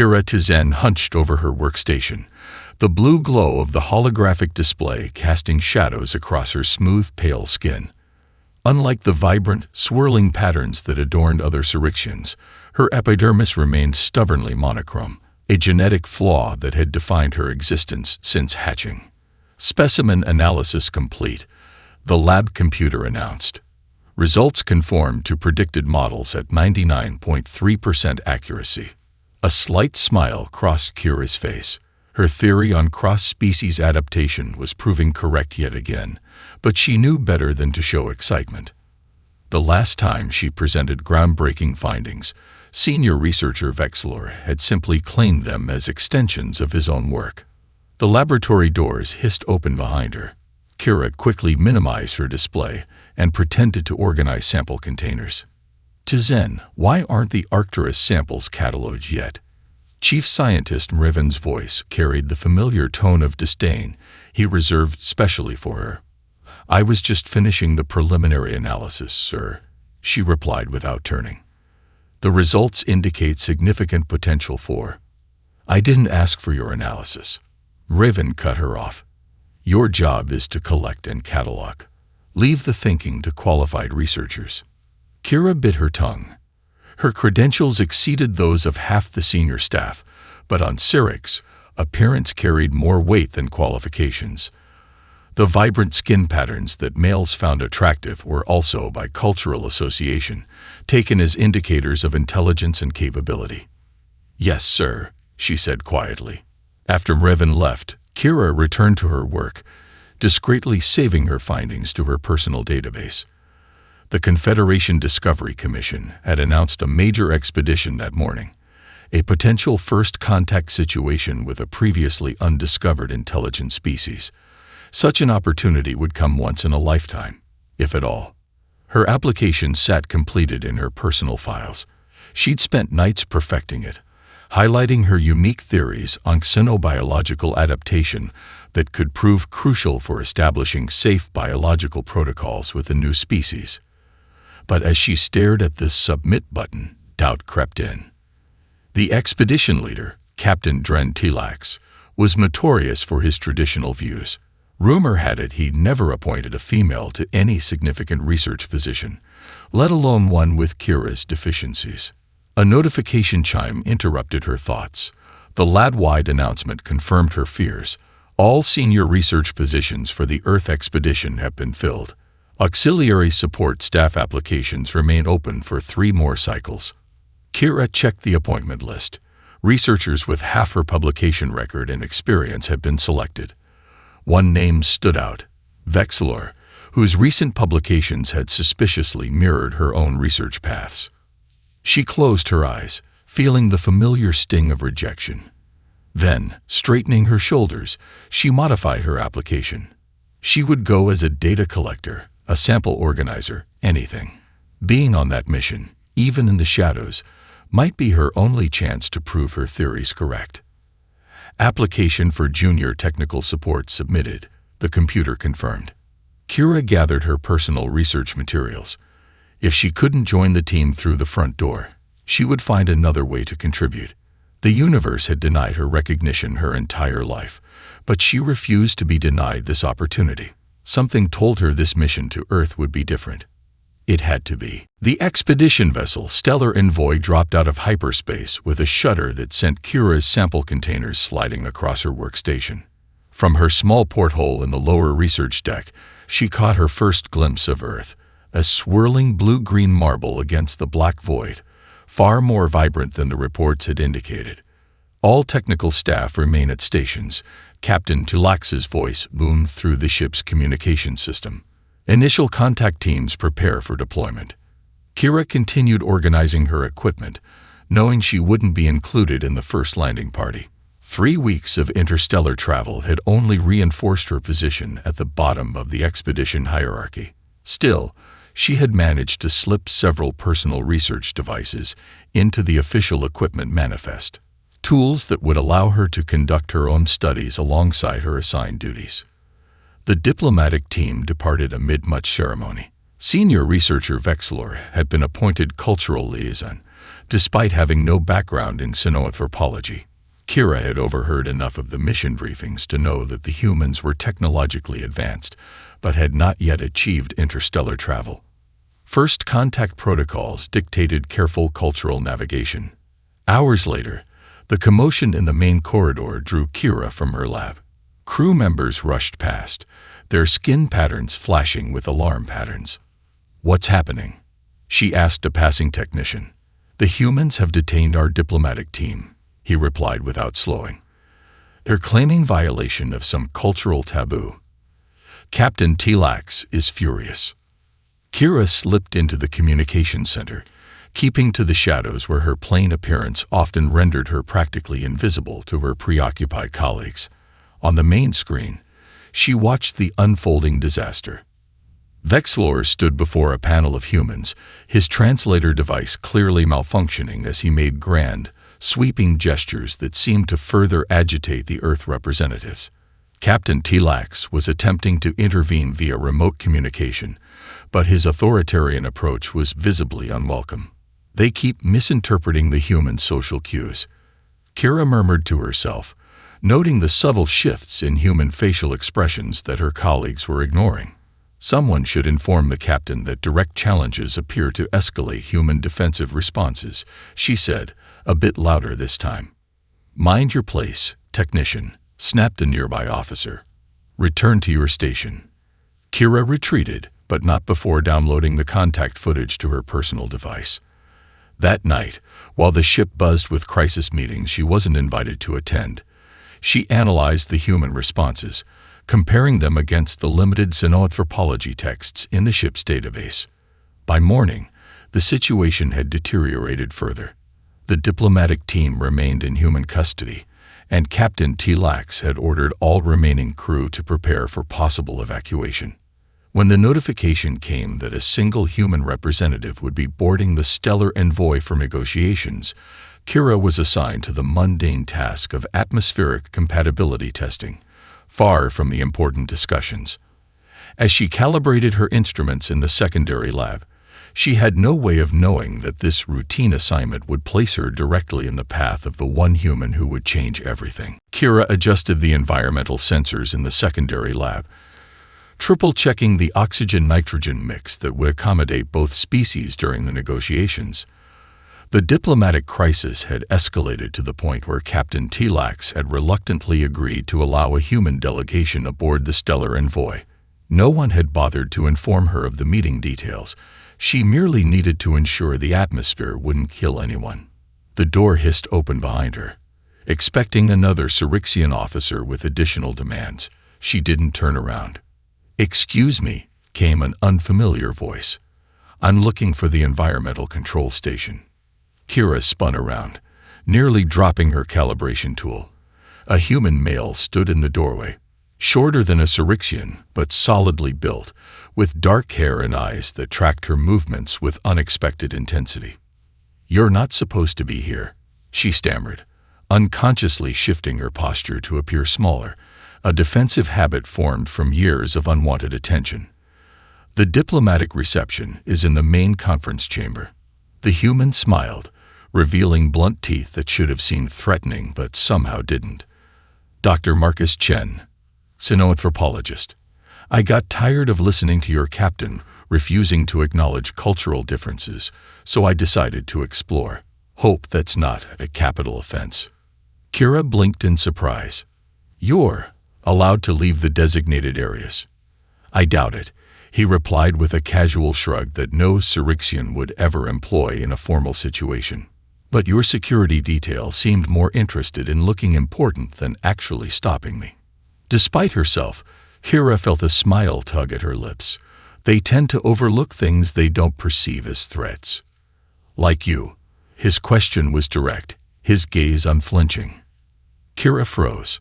Kira Tizen hunched over her workstation, the blue glow of the holographic display casting shadows across her smooth, pale skin. Unlike the vibrant, swirling patterns that adorned other Syrixians, her epidermis remained stubbornly monochrome, a genetic flaw that had defined her existence since hatching. Specimen analysis complete, the lab computer announced. Results conformed to predicted models at 99.3% accuracy. A slight smile crossed Kira's face. Her theory on cross-species adaptation was proving correct yet again, but she knew better than to show excitement. The last time she presented groundbreaking findings, senior researcher Vexlor had simply claimed them as extensions of his own work. The laboratory doors hissed open behind her. Kira quickly minimized her display and pretended to organize sample containers. Tizen, why aren't the Arcturus samples cataloged yet? Chief Scientist Mriven's voice carried the familiar tone of disdain he reserved specially for her. I was just finishing the preliminary analysis, sir, she replied without turning. The results indicate significant potential for. I didn't ask for your analysis. Mriven cut her off. Your job is to collect and catalog. Leave the thinking to qualified researchers. Kira bit her tongue. Her credentials exceeded those of half the senior staff, but on Syrinx, appearance carried more weight than qualifications. The vibrant skin patterns that males found attractive were also, by cultural association, taken as indicators of intelligence and capability. Yes, sir, she said quietly. After Mriven left, Kira returned to her work, discreetly saving her findings to her personal database. The Confederation Discovery Commission had announced a major expedition that morning, a potential first contact situation with a previously undiscovered intelligent species. Such an opportunity would come once in a lifetime, if at all. Her application sat completed in her personal files. She'd spent nights perfecting it, highlighting her unique theories on xenobiological adaptation that could prove crucial for establishing safe biological protocols with a new species. But as she stared at this submit button, doubt crept in. The expedition leader, Captain Dren Tilax, was notorious for his traditional views. Rumor had it he'd never appointed a female to any significant research position, let alone one with Kira's deficiencies. A notification chime interrupted her thoughts. The lab-wide announcement confirmed her fears. All senior research positions for the Earth expedition have been filled. Auxiliary support staff applications remain open for 3 more cycles. Kira checked the appointment list. Researchers with half her publication record and experience had been selected. One name stood out, Vexlor, whose recent publications had suspiciously mirrored her own research paths. She closed her eyes, feeling the familiar sting of rejection. Then, straightening her shoulders, she modified her application. She would go as a data collector, a sample organizer, anything. Being on that mission, even in the shadows, might be her only chance to prove her theories correct. Application for junior technical support submitted, the computer confirmed. Kira gathered her personal research materials. If she couldn't join the team through the front door, she would find another way to contribute. The universe had denied her recognition her entire life, but she refused to be denied this opportunity. Something told her this mission to Earth would be different. It had to be. The expedition vessel Stellar Envoy dropped out of hyperspace with a shudder that sent Kira's sample containers sliding across her workstation. From her small porthole in the lower research deck, she caught her first glimpse of Earth, a swirling blue-green marble against the black void, far more vibrant than the reports had indicated. All technical staff remain at stations. Captain Tilax's voice boomed through the ship's communication system. Initial contact teams prepare for deployment. Kira continued organizing her equipment, knowing she wouldn't be included in the first landing party. 3 weeks of interstellar travel had only reinforced her position at the bottom of the expedition hierarchy. Still, she had managed to slip several personal research devices into the official equipment manifest, tools that would allow her to conduct her own studies alongside her assigned duties. The diplomatic team departed amid much ceremony. Senior researcher Vexlor had been appointed cultural liaison, Despite having no background in xenoanthropology, Kira had overheard enough of the mission briefings to know that the humans were technologically advanced, but had not yet achieved interstellar travel. First contact protocols dictated careful cultural navigation. Hours later, the commotion in the main corridor drew Kira from her lab. Crew members rushed past, their skin patterns flashing with alarm patterns. "What's happening?" she asked a passing technician. "The humans have detained our diplomatic team," he replied without slowing. "They're claiming violation of some cultural taboo. Captain Tlax is furious." Kira slipped into the communication center, keeping to the shadows where her plain appearance often rendered her practically invisible to her preoccupied colleagues. On the main screen, she watched the unfolding disaster. Vexlor stood before a panel of humans, his translator device clearly malfunctioning as he made grand, sweeping gestures that seemed to further agitate the Earth representatives. Captain Tlax was attempting to intervene via remote communication, but his authoritarian approach was visibly unwelcome. "They keep misinterpreting the human social cues," Kira murmured to herself, noting the subtle shifts in human facial expressions that her colleagues were ignoring. "Someone should inform the captain that direct challenges appear to escalate human defensive responses," she said, a bit louder this time. "Mind your place, technician," snapped a nearby officer. "Return to your station." Kira retreated, but not before downloading the contact footage to her personal device. That night, while the ship buzzed with crisis meetings she wasn't invited to attend, she analyzed the human responses, comparing them against the limited xenoanthropology texts in the ship's database. By morning, the situation had deteriorated further. The diplomatic team remained in human custody, and Captain Tlax had ordered all remaining crew to prepare for possible evacuation. When the notification came that a single human representative would be boarding the stellar envoy for negotiations, Kira was assigned to the mundane task of atmospheric compatibility testing, far from the important discussions. As she calibrated her instruments in the secondary lab, she had no way of knowing that this routine assignment would place her directly in the path of the one human who would change everything. Kira adjusted the environmental sensors in the secondary lab, triple-checking the oxygen-nitrogen mix that would accommodate both species during the negotiations. The diplomatic crisis had escalated to the point where Captain Tlax had reluctantly agreed to allow a human delegation aboard the stellar envoy. No one had bothered to inform her of the meeting details. She merely needed to ensure the atmosphere wouldn't kill anyone. The door hissed open behind her. Expecting another Syrixian officer with additional demands, she didn't turn around. "Excuse me," came an unfamiliar voice. "I'm looking for the environmental control station." Kira spun around, nearly dropping her calibration tool. A human male stood in the doorway, shorter than a Syrixian, but solidly built, with dark hair and eyes that tracked her movements with unexpected intensity. "You're not supposed to be here," she stammered, unconsciously shifting her posture to appear smaller, a defensive habit formed from years of unwanted attention. "The diplomatic reception is in the main conference chamber." The human smiled, revealing blunt teeth that should have seemed threatening but somehow didn't. "Dr. Marcus Chen, xenoanthropologist. I got tired of listening to your captain refusing to acknowledge cultural differences, so I decided to explore. Hope that's not a capital offense." Kira blinked in surprise. "You're allowed to leave the designated areas." "I doubt it," he replied with a casual shrug that no Syrixian would ever employ in a formal situation. "But your security detail seemed more interested in looking important than actually stopping me." Despite herself, Kira felt a smile tug at her lips. They tend to overlook things they don't perceive as threats. "Like you." His question was direct, his gaze unflinching. Kira froze.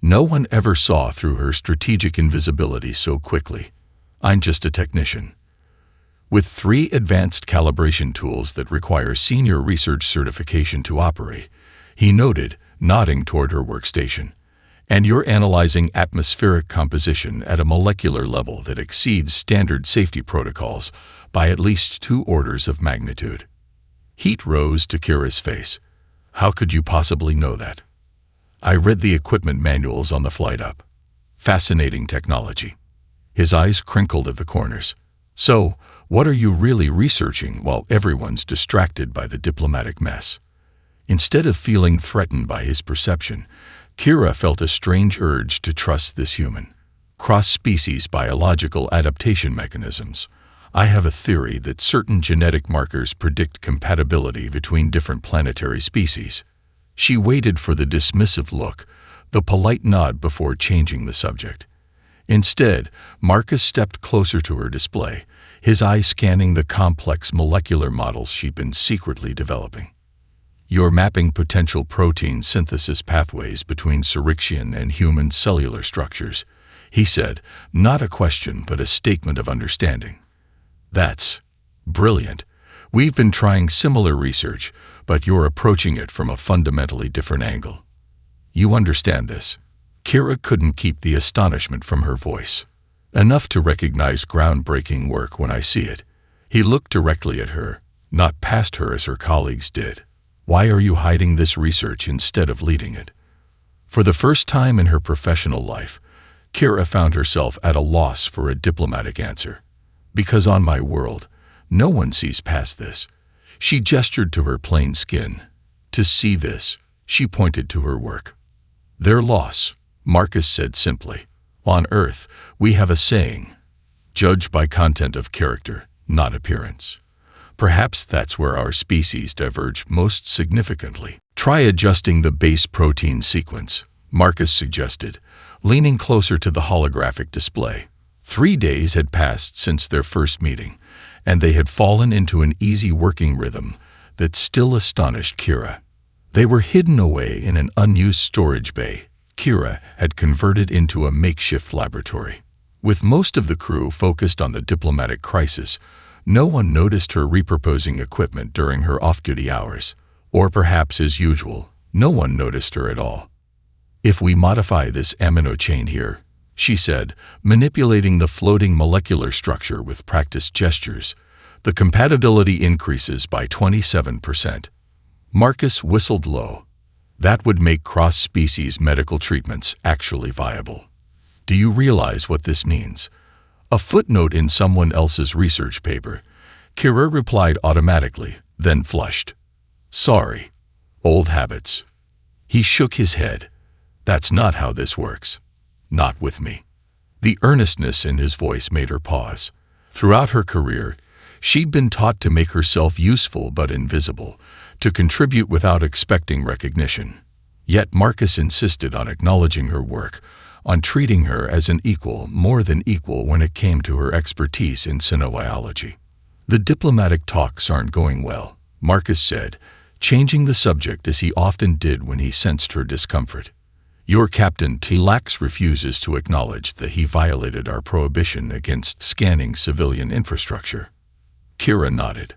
No one ever saw through her strategic invisibility so quickly. "I'm just a technician." With 3 advanced calibration tools that require senior research certification to operate, he noted, nodding toward her workstation. "And you're analyzing atmospheric composition at a molecular level that exceeds standard safety protocols by at least 2 orders of magnitude." Heat rose to Kira's face. How could you possibly know that? I read the equipment manuals on the flight up. Fascinating technology. His eyes crinkled at the corners. So, what are you really researching while everyone's distracted by the diplomatic mess? Instead of feeling threatened by his perception, Kira felt a strange urge to trust this human. Cross-species biological adaptation mechanisms. I have a theory that certain genetic markers predict compatibility between different planetary species. She waited for the dismissive look, the polite nod before changing the subject. Instead, Marcus stepped closer to her display, his eyes scanning the complex molecular models she'd been secretly developing. You're mapping potential protein synthesis pathways between Syrixian and human cellular structures, he said, not a question but a statement of understanding. That's brilliant. We've been trying similar research, but you're approaching it from a fundamentally different angle. You understand this? Kira couldn't keep the astonishment from her voice. Enough to recognize groundbreaking work when I see it. He looked directly at her, not past her as her colleagues did. Why are you hiding this research instead of leading it? For the first time in her professional life, Kira found herself at a loss for a diplomatic answer. Because on my world, no one sees past this. She gestured to her plain skin. To see this, she pointed to her work. Their loss, Marcus said simply. On Earth, we have a saying, judge by content of character, not appearance. Perhaps that's where our species diverge most significantly. Try adjusting the base protein sequence, Marcus suggested, leaning closer to the holographic display. 3 days had passed since their first meeting, and they had fallen into an easy working rhythm that still astonished Kira. They were hidden away in an unused storage bay Kira had converted into a makeshift laboratory. With most of the crew focused on the diplomatic crisis, no one noticed her repurposing equipment during her off-duty hours, or perhaps as usual, no one noticed her at all. If we modify this amino chain here, she said, manipulating the floating molecular structure with practiced gestures, the compatibility increases by 27%. Marcus whistled low. That would make cross-species medical treatments actually viable. Do you realize what this means? A footnote in someone else's research paper. Kira replied automatically, then flushed. Sorry. Old habits. He shook his head. That's not how this works. Not with me. The earnestness in his voice made her pause. Throughout her career, she'd been taught to make herself useful but invisible, to contribute without expecting recognition. Yet Marcus insisted on acknowledging her work, on treating her as an equal, more than equal when it came to her expertise in cynobiology. The diplomatic talks aren't going well, Marcus said, changing the subject as he often did when he sensed her discomfort. Your Captain Tlax refuses to acknowledge that he violated our prohibition against scanning civilian infrastructure. Kira nodded.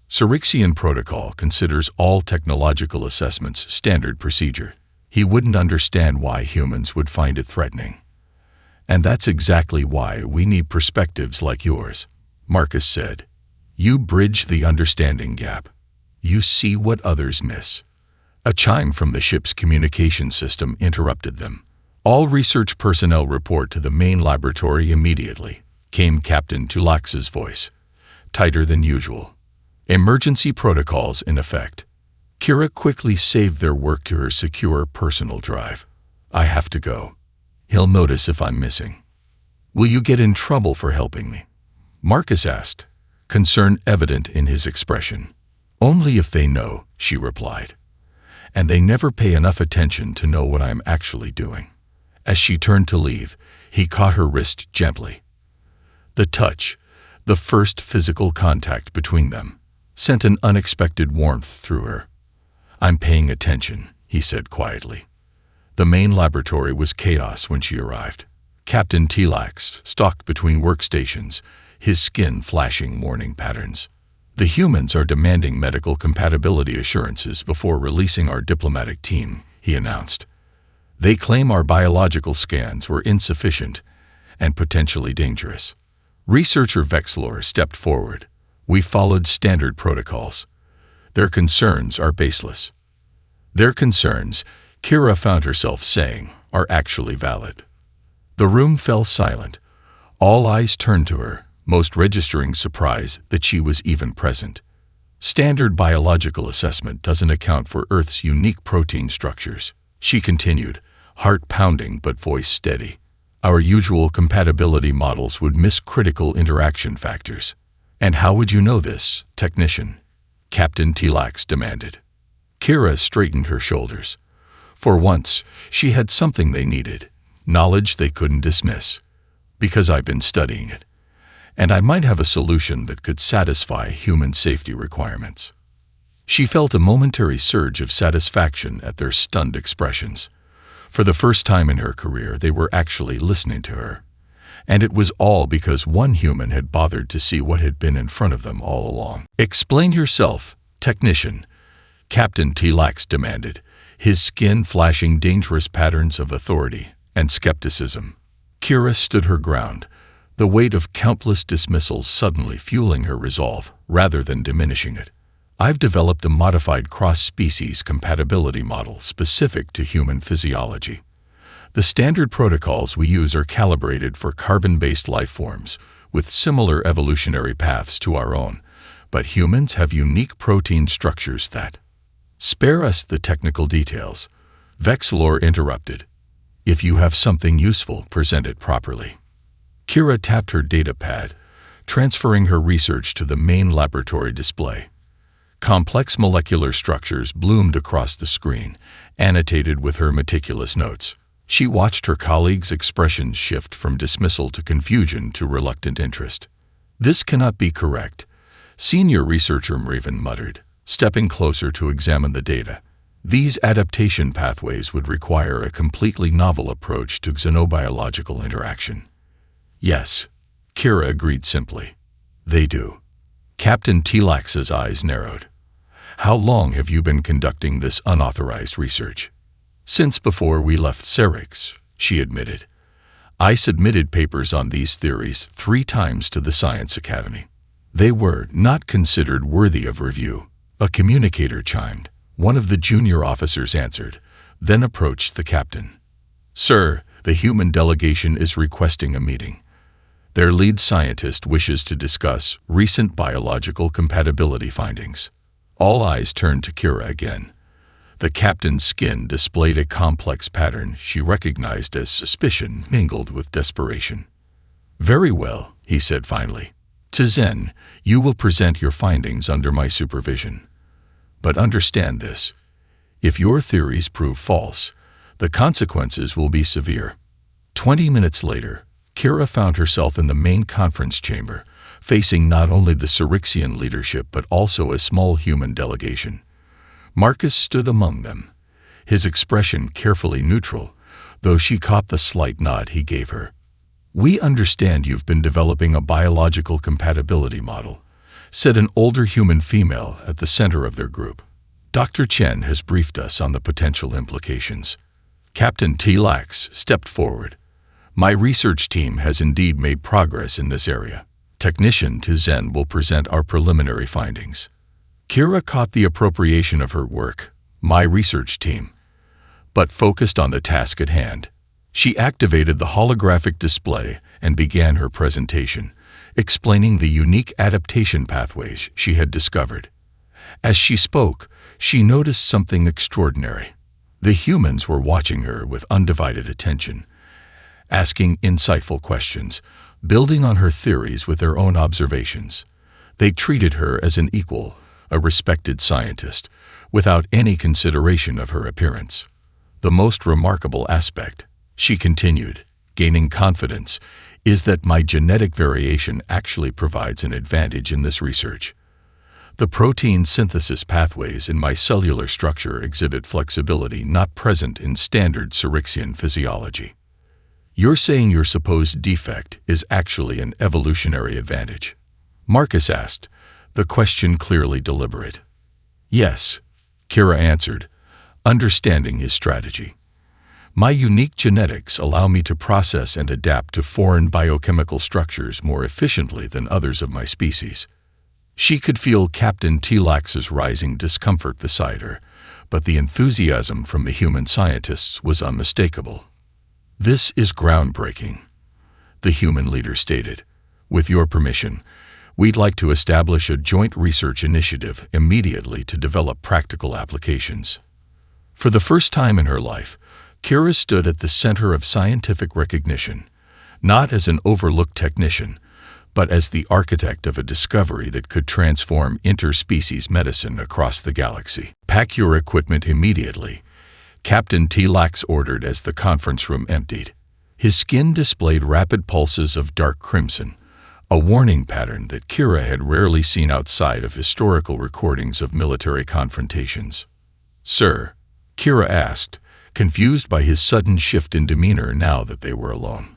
Syrixian protocol considers all technological assessments standard procedure. He wouldn't understand why humans would find it threatening. And that's exactly why we need perspectives like yours, Marcus said. You bridge the understanding gap. You see what others miss. A chime from the ship's communication system interrupted them. All research personnel report to the main laboratory immediately, came Captain Tulax's voice, tighter than usual. Emergency protocols in effect. Kira quickly saved their work to her secure personal drive. I have to go. He'll notice if I'm missing. Will you get in trouble for helping me? Marcus asked, concern evident in his expression. Only if they know, she replied. And they never pay enough attention to know what I'm actually doing. As she turned to leave, he caught her wrist gently. The touch, the first physical contact between them, sent an unexpected warmth through her. I'm paying attention, he said quietly. The main laboratory was chaos when she arrived. Captain Tlax stalked between workstations, his skin flashing warning patterns. The humans are demanding medical compatibility assurances before releasing our diplomatic team, he announced. They claim our biological scans were insufficient and potentially dangerous. Researcher Vexlor stepped forward. We followed standard protocols. Their concerns are baseless. Their concerns, Kira found herself saying, are actually valid. The room fell silent. All eyes turned to her, most registering surprise that she was even present. Standard biological assessment doesn't account for Earth's unique protein structures, she continued, heart pounding but voice steady. Our usual compatibility models would miss critical interaction factors. And how would you know this, technician? Captain Tlax demanded. Kira straightened her shoulders. For once, she had something they needed, knowledge they couldn't dismiss. Because I've been studying it. And I might have a solution that could satisfy human safety requirements. She felt a momentary surge of satisfaction at their stunned expressions. For the first time in her career, they were actually listening to her. And it was all because one human had bothered to see what had been in front of them all along. Explain yourself, technician, Captain Tlax demanded, his skin flashing dangerous patterns of authority and skepticism. Kira stood her ground, the weight of countless dismissals suddenly fueling her resolve rather than diminishing it. I've developed a modified cross-species compatibility model specific to human physiology. The standard protocols we use are calibrated for carbon-based life forms with similar evolutionary paths to our own, but humans have unique protein structures that... Spare us the technical details, Vexlor interrupted. If you have something useful, present it properly. Kira tapped her data pad, transferring her research to the main laboratory display. Complex molecular structures bloomed across the screen, annotated with her meticulous notes. She watched her colleagues' expressions shift from dismissal to confusion to reluctant interest. This cannot be correct, senior researcher Mraven muttered, stepping closer to examine the data. These adaptation pathways would require a completely novel approach to xenobiological interaction. Yes, Kira agreed simply. They do. Captain Tlax's eyes narrowed. How long have you been conducting this unauthorized research? Since before we left Serix, she admitted. I submitted papers on these theories 3 times to the Science Academy. They were not considered worthy of review. A communicator chimed. One of the junior officers answered, then approached the captain. Sir, the human delegation is requesting a meeting. Their lead scientist wishes to discuss recent biological compatibility findings. All eyes turned to Kira again. The captain's skin displayed a complex pattern she recognized as suspicion mingled with desperation. Very well, he said finally. Tizen, you will present your findings under my supervision. But understand this. If your theories prove false, the consequences will be severe. 20 minutes later, Kira found herself in the main conference chamber, facing not only the Syrixian leadership but also a small human delegation. Marcus stood among them, his expression carefully neutral, though she caught the slight nod he gave her. We understand you've been developing a biological compatibility model, said an older human female at the center of their group. Dr. Chen has briefed us on the potential implications. Captain Tlax stepped forward. My research team has indeed made progress in this area. Technician Tizen will present our preliminary findings. Kira caught the appropriation of her work, my research team, but focused on the task at hand. She activated the holographic display and began her presentation, explaining the unique adaptation pathways she had discovered. As she spoke, she noticed something extraordinary. The humans were watching her with undivided attention, asking insightful questions, building on her theories with their own observations. They treated her as an equal, a respected scientist, without any consideration of her appearance. The most remarkable aspect, she continued, gaining confidence, is that my genetic variation actually provides an advantage in this research. The protein synthesis pathways in my cellular structure exhibit flexibility not present in standard Syrixian physiology. You're saying your supposed defect is actually an evolutionary advantage? Marcus asked, the question clearly deliberate. Yes, Kira answered, understanding his strategy. My unique genetics allow me to process and adapt to foreign biochemical structures more efficiently than others of my species. She could feel Captain Tlax's rising discomfort beside her, but the enthusiasm from the human scientists was unmistakable. "This is groundbreaking," the human leader stated. "With your permission, we'd like to establish a joint research initiative immediately to develop practical applications." For the first time in her life, Kira stood at the center of scientific recognition, not as an overlooked technician, but as the architect of a discovery that could transform interspecies medicine across the galaxy. "Pack your equipment immediately," Captain Tlax ordered as the conference room emptied. His skin displayed rapid pulses of dark crimson, a warning pattern that Kira had rarely seen outside of historical recordings of military confrontations. "Sir?" Kira asked, confused by his sudden shift in demeanor now that they were alone.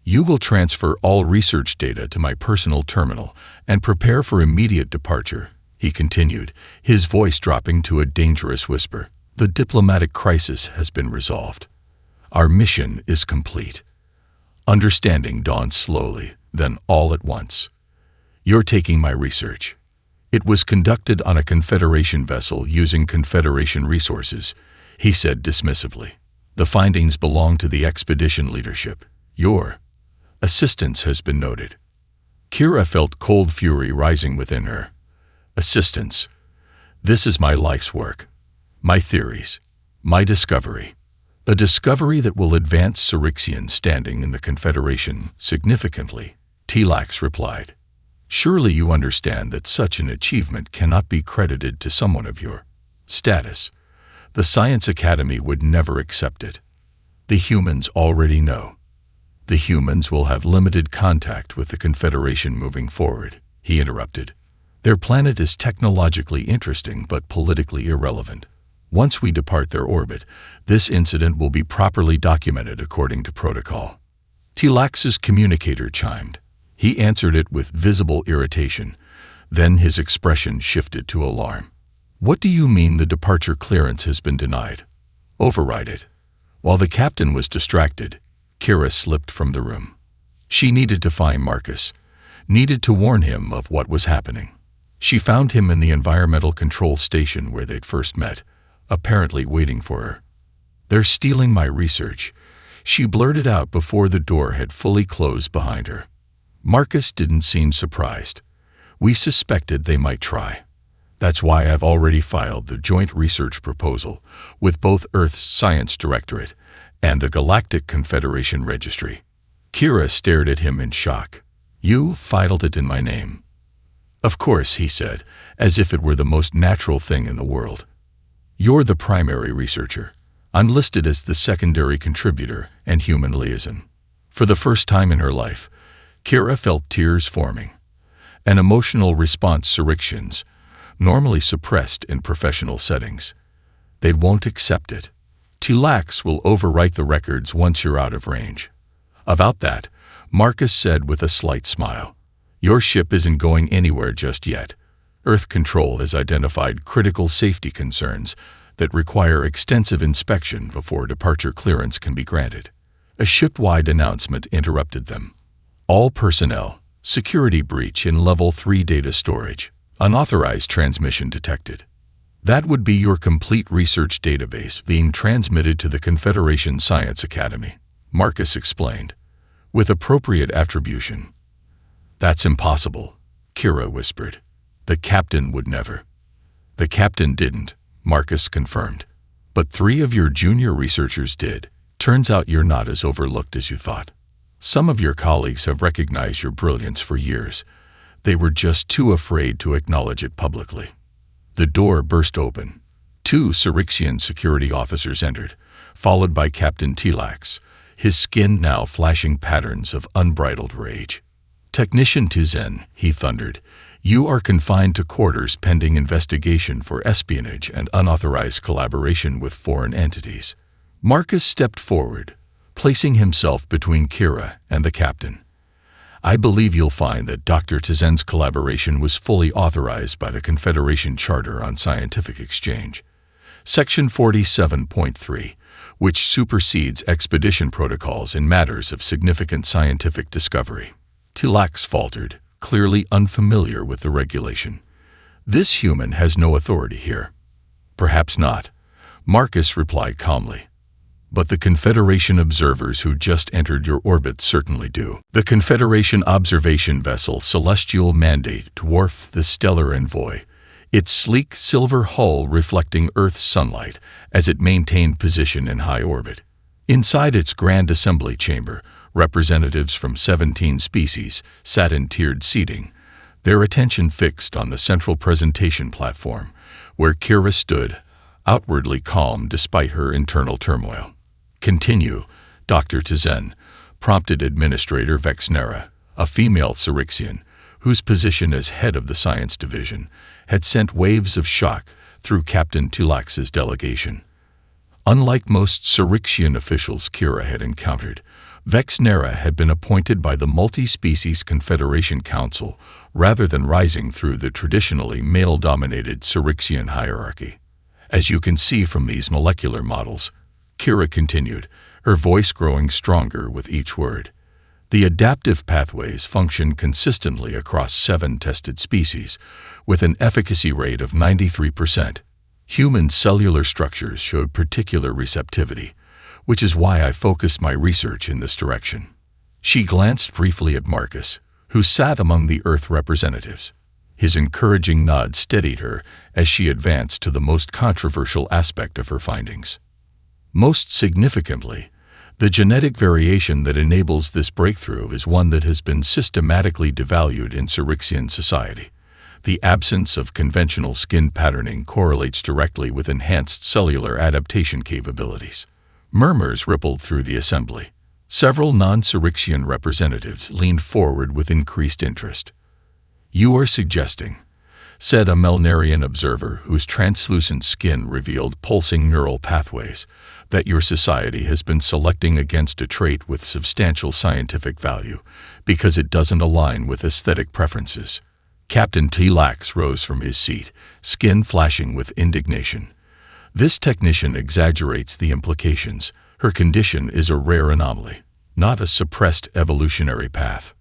"You will transfer all research data to my personal terminal and prepare for immediate departure," he continued, his voice dropping to a dangerous whisper. "The diplomatic crisis has been resolved. Our mission is complete." Understanding dawned slowly, then all at once. "You're taking my research. It was conducted on a Confederation vessel using Confederation resources," he said dismissively. "The findings belong to the expedition leadership. Your assistance has been noted." Kira felt cold fury rising within her. Assistance. This is my life's work. My theories. My discovery. A discovery that will advance Syrixian standing in the Confederation significantly, Tlax replied. "Surely you understand that such an achievement cannot be credited to someone of your status. The Science Academy would never accept it. The humans already know. The humans will have limited contact with the Confederation moving forward," he interrupted. "Their planet is technologically interesting but politically irrelevant. Once we depart their orbit, this incident will be properly documented according to protocol." Tlax's communicator chimed. He answered it with visible irritation. Then his expression shifted to alarm. "What do you mean the departure clearance has been denied? Override it." While the captain was distracted, Kira slipped from the room. She needed to find Marcus, needed to warn him of what was happening. She found him in the environmental control station where they'd first met, apparently waiting for her. "They're stealing my research," she blurted out before the door had fully closed behind her. Marcus didn't seem surprised. "We suspected they might try. That's why I've already filed the joint research proposal with both Earth's Science Directorate and the Galactic Confederation Registry." Kira stared at him in shock. "You filed it in my name?" "Of course," he said, as if it were the most natural thing in the world. "You're the primary researcher. I'm listed as the secondary contributor and human liaison." For the first time in her life, Kira felt tears forming, an emotional response Syrixians, normally suppressed in professional settings. They won't accept it. Tlax will overwrite the records once you're out of range. About that, Marcus said with a slight smile, "Your ship isn't going anywhere just yet. Earth Control has identified critical safety concerns that require extensive inspection before departure clearance can be granted." A ship-wide announcement interrupted them. "All personnel, security breach in Level 3 data storage. Unauthorized transmission detected." That would be your complete research database being transmitted to the Confederation Science Academy, Marcus explained, with appropriate attribution. "That's impossible," Kira whispered. "The captain would never." "The captain didn't," Marcus confirmed. "But 3 of your junior researchers did. Turns out you're not as overlooked as you thought. Some of your colleagues have recognized your brilliance for years. They were just too afraid to acknowledge it publicly." The door burst open. 2 Syrixian security officers entered, followed by Captain Tlax, his skin now flashing patterns of unbridled rage. "Technician Tizen," he thundered, "you are confined to quarters pending investigation for espionage and unauthorized collaboration with foreign entities." Marcus stepped forward, placing himself between Kira and the captain. "I believe you'll find that Dr. Tizen's collaboration was fully authorized by the Confederation Charter on Scientific Exchange, Section 47.3, which supersedes expedition protocols in matters of significant scientific discovery." Tlax faltered, clearly unfamiliar with the regulation. "This human has no authority here." "Perhaps not," Marcus replied calmly. "But the Confederation observers who just entered your orbit certainly do." The Confederation observation vessel Celestial Mandate dwarfed the stellar envoy, its sleek silver hull reflecting Earth's sunlight as it maintained position in high orbit. Inside its grand assembly chamber, representatives from 17 species sat in tiered seating, their attention fixed on the central presentation platform, where Kira stood, outwardly calm despite her internal turmoil. "Continue, Dr. Tizen," prompted Administrator Vexnera, a female Syrixian, whose position as head of the science division had sent waves of shock through Captain Tulax's delegation. Unlike most Syrixian officials Kira had encountered, Vexnera had been appointed by the Multi-Species Confederation Council rather than rising through the traditionally male-dominated Syrixian hierarchy. "As you can see from these molecular models," Kira continued, her voice growing stronger with each word, "the adaptive pathways function consistently across 7 tested species, with an efficacy rate of 93%. Human cellular structures showed particular receptivity, which is why I focused my research in this direction." She glanced briefly at Marcus, who sat among the Earth representatives. His encouraging nod steadied her as she advanced to the most controversial aspect of her findings. Most significantly, the genetic variation that enables this breakthrough is one that has been systematically devalued in Syrixian society. The absence of conventional skin patterning correlates directly with enhanced cellular adaptation capabilities. Murmurs rippled through the assembly. Several non-Syrixian representatives leaned forward with increased interest. "You are suggesting," said a Melnarian observer whose translucent skin revealed pulsing neural pathways, "that your society has been selecting against a trait with substantial scientific value because it doesn't align with aesthetic preferences." Captain Tlax rose from his seat, skin flashing with indignation. "This technician exaggerates the implications. Her condition is a rare anomaly, not a suppressed evolutionary path."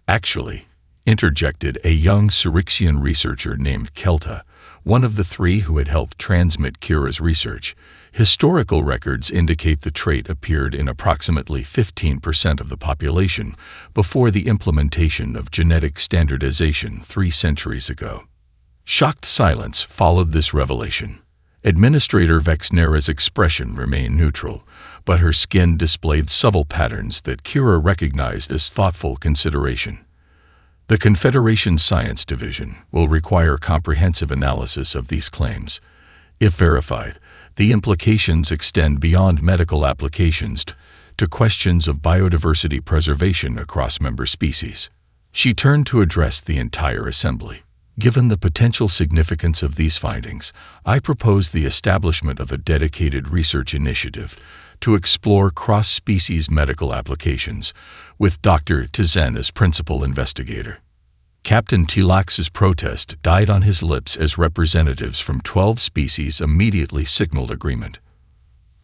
"Actually," interjected a young Syrixian researcher named Kelta, one of the 3 who had helped transmit Kira's research, "historical records indicate the trait appeared in approximately 15% of the population before the implementation of genetic standardization 3 centuries ago." Shocked silence followed this revelation. Administrator Vexnera's expression remained neutral, but her skin displayed subtle patterns that Kira recognized as thoughtful consideration. "The Confederation Science Division will require comprehensive analysis of these claims. If verified, the implications extend beyond medical applications to questions of biodiversity preservation across member species." She turned to address the entire assembly. "Given the potential significance of these findings, I propose the establishment of a dedicated research initiative to explore cross-species medical applications, with Dr. Tizen as principal investigator." Captain Tlax's protest died on his lips as representatives from 12 species immediately signaled agreement.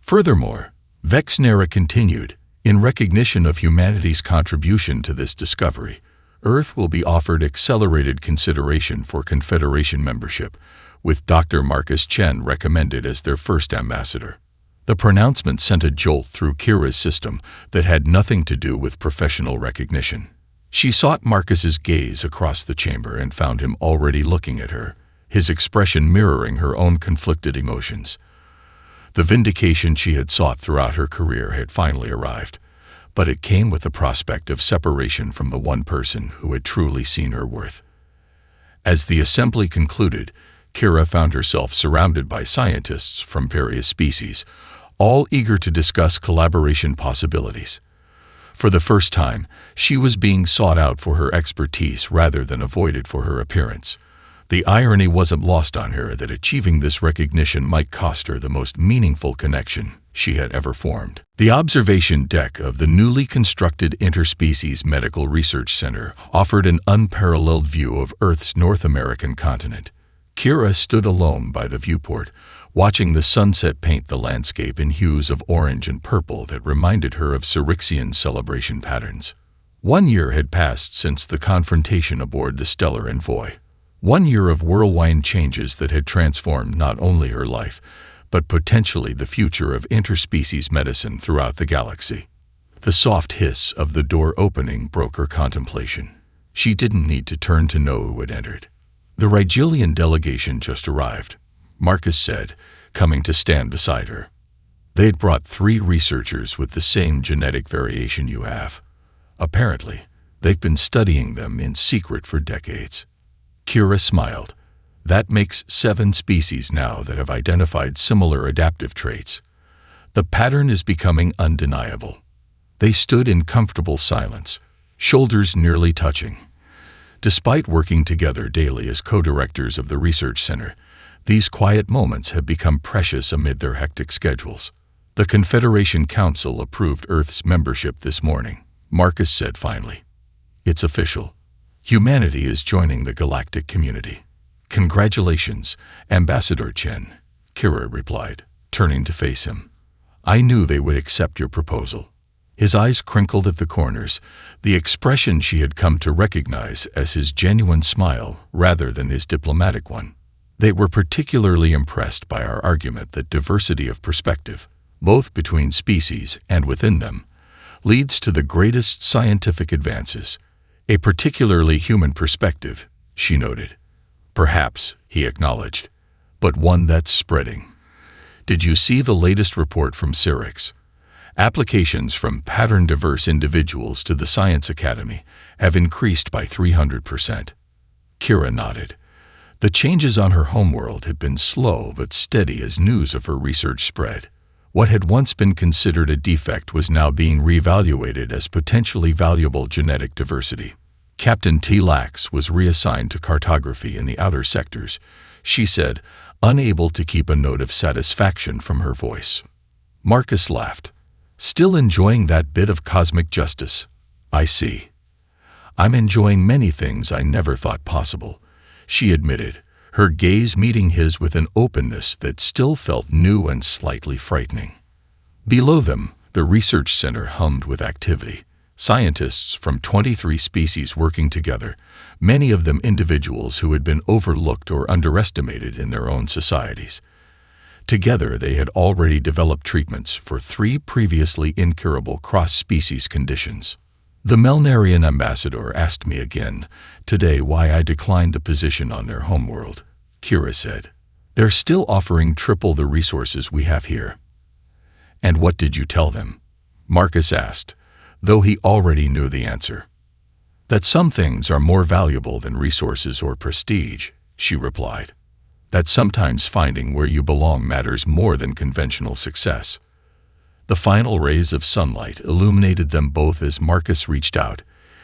Furthermore, Vexnera continued, "In recognition of humanity's contribution to this discovery, Earth will be offered accelerated consideration for Confederation membership, with Dr. Marcus Chen recommended as their first ambassador." The pronouncement sent a jolt through Kira's system that had nothing to do with professional recognition. She sought Marcus's gaze across the chamber and found him already looking at her, his expression mirroring her own conflicted emotions. The vindication she had sought throughout her career had finally arrived, but it came with the prospect of separation from the one person who had truly seen her worth. As the assembly concluded, Kira found herself surrounded by scientists from various species, all eager to discuss collaboration possibilities. For the first time, she was being sought out for her expertise rather than avoided for her appearance. The irony wasn't lost on her that achieving this recognition might cost her the most meaningful connection she had ever formed. The observation deck of the newly constructed Interspecies Medical Research Center offered an unparalleled view of Earth's North American continent. Kira stood alone by the viewport, watching the sunset paint the landscape in hues of orange and purple that reminded her of Syrixian celebration patterns. 1 year had passed since the confrontation aboard the Stellar Envoy. 1 year of whirlwind changes that had transformed not only her life, but potentially the future of interspecies medicine throughout the galaxy. The soft hiss of the door opening broke her contemplation. She didn't need to turn to know who had entered. The Rigelian delegation just arrived, Marcus said, coming to stand beside her. They had brought 3 researchers with the same genetic variation you have. Apparently, they've been studying them in secret for decades. Kira smiled. That makes 7 species now that have identified similar adaptive traits. The pattern is becoming undeniable. They stood in comfortable silence, shoulders nearly touching. Despite working together daily as co-directors of the research center, these quiet moments have become precious amid their hectic schedules. The Confederation Council approved Earth's membership this morning, Marcus said finally. It's official. Humanity is joining the galactic community. Congratulations, Ambassador Chen, Kira replied, turning to face him. I knew they would accept your proposal. His eyes crinkled at the corners, the expression she had come to recognize as his genuine smile rather than his diplomatic one. They were particularly impressed by our argument that diversity of perspective, both between species and within them, leads to the greatest scientific advances. A particularly human perspective, she noted. Perhaps, he acknowledged, but one that's spreading. Did you see the latest report from Cyrix? Applications from pattern-diverse individuals to the Science Academy have increased by 300%. Kira nodded. The changes on her homeworld had been slow but steady as news of her research spread. What had once been considered a defect was now being reevaluated as potentially valuable genetic diversity. Captain T. Lax was reassigned to cartography in the outer sectors, she said, unable to keep a note of satisfaction from her voice. Marcus laughed. Still enjoying that bit of cosmic justice? I see. I'm enjoying many things I never thought possible, she admitted, her gaze meeting his with an openness that still felt new and slightly frightening. Below them, the research center hummed with activity. Scientists from 23 species working together, many of them individuals who had been overlooked or underestimated in their own societies. Together, they had already developed treatments for 3 previously incurable cross-species conditions. The Melnarian ambassador asked me again today why I declined the position on their homeworld, Kira said. They're still offering triple the resources we have here. And what did you tell them? Marcus asked, though he already knew the answer. That some things are more valuable than resources or prestige, she replied. That sometimes finding where you belong matters more than conventional success. The final rays of sunlight illuminated them both as Marcus reached out,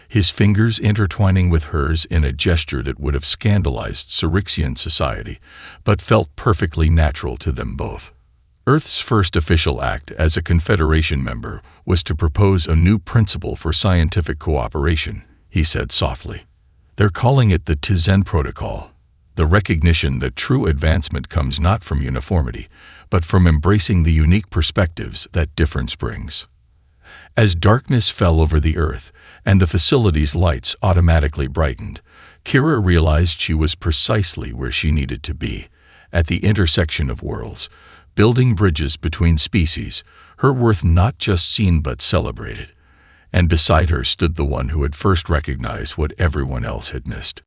his fingers intertwining with hers in a gesture that would have scandalized Cyrixian society, but felt perfectly natural to them both. Earth's first official act as a Confederation member was to propose a new principle for scientific cooperation, he said softly. They're calling it the Tizen Protocol. The recognition that true advancement comes not from uniformity, but from embracing the unique perspectives that difference brings. As darkness fell over the earth and the facility's lights automatically brightened, Kira realized she was precisely where she needed to be, at the intersection of worlds, building bridges between species, her worth not just seen but celebrated. And beside her stood the one who had first recognized what everyone else had missed.